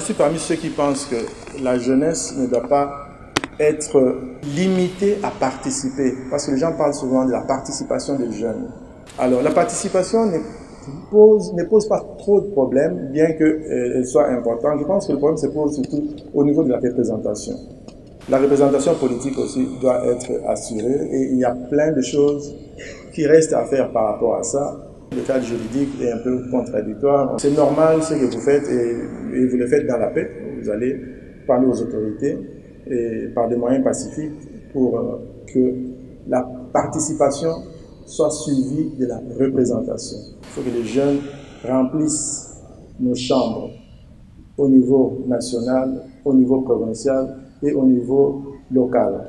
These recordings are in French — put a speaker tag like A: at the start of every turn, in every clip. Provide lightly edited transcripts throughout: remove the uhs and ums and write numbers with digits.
A: Je suis parmi ceux qui pensent que la jeunesse ne doit pas être limitée à participer, parce que les gens parlent souvent de la participation des jeunes. Alors, la participation ne pose pas trop de problèmes, bien qu'elle soit importante. Je pense que le problème se pose surtout au niveau de la représentation. La représentation politique aussi doit être assurée et il y a plein de choses qui restent à faire par rapport à ça. Le cadre juridique est un peu contradictoire. C'est normal ce que vous faites et vous le faites dans la paix. Vous allez parler aux autorités et par des moyens pacifiques pour que la participation soit suivie de la représentation. Il faut que les jeunes remplissent nos chambres au niveau national, au niveau provincial et au niveau local.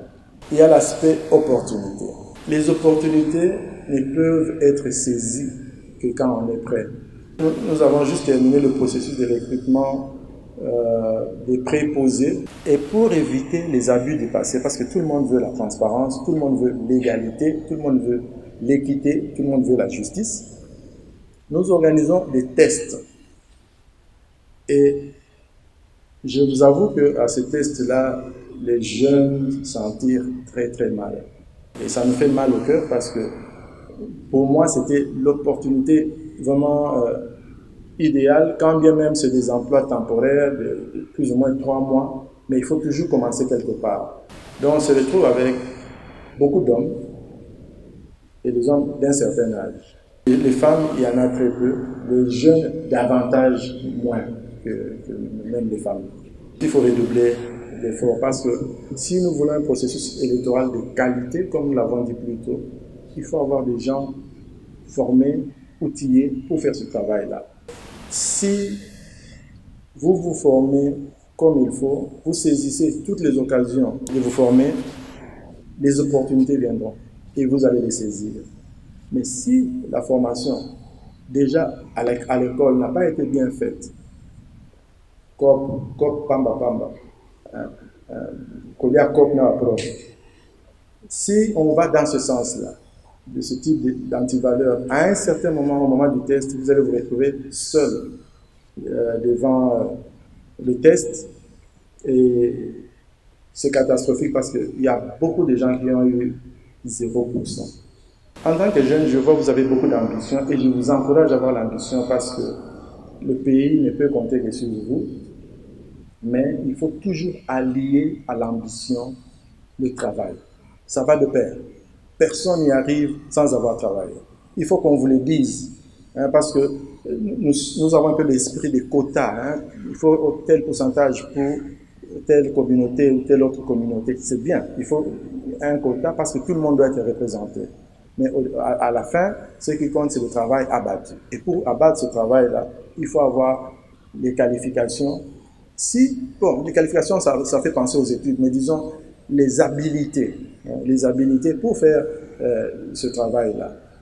A: Il y a l'aspect opportunité. Les opportunités ne peuvent être saisies que quand on est prêt. Nous avons juste terminé le processus de recrutement des préposés et pour éviter les abus du passé, parce que tout le monde veut la transparence, tout le monde veut l'égalité, tout le monde veut l'équité, tout le monde veut la justice, nous organisons des tests. Et je vous avoue qu'à ces tests-là, les jeunes s'en tirent très très mal. Et ça me fait mal au cœur parce que pour moi, c'était l'opportunité vraiment idéale, quand bien même c'est des emplois temporaires de plus ou moins 3 mois, mais il faut toujours commencer quelque part. Donc on se retrouve avec beaucoup d'hommes et des hommes d'un certain âge. Et les femmes, il y en a très peu, les jeunes davantage moins que même les femmes. Il faut redoubler d'efforts parce que si nous voulons un processus électoral de qualité, comme nous l'avons dit plus tôt, il faut avoir des gens formés, outillés pour faire ce travail-là. Si vous vous formez comme il faut, vous saisissez toutes les occasions de vous former, les opportunités viendront et vous allez les saisir. Mais si la formation, déjà à l'école, n'a pas été bien faite, si on va dans ce sens-là, de ce type d'antivaleur, à un certain moment, au moment du test, vous allez vous retrouver seul devant le test et c'est catastrophique parce qu'il y a beaucoup de gens qui ont eu 0%. En tant que jeune, je vois que vous avez beaucoup d'ambition et je vous encourage à avoir l'ambition parce que le pays ne peut compter que sur vous, mais il faut toujours allier à l'ambition le travail. Ça va de pair. Personne n'y arrive sans avoir travaillé. Il faut qu'on vous le dise, hein, parce que nous avons un peu l'esprit des quotas. Hein. Il faut tel pourcentage pour telle communauté ou telle autre communauté. C'est bien, il faut un quota parce que tout le monde doit être représenté. Mais à la fin, ce qui compte, c'est le travail abattu. Et pour abattre ce travail-là, il faut avoir les qualifications. Bon, les qualifications, ça fait penser aux études, mais disons les habilités pour faire ce travail-là.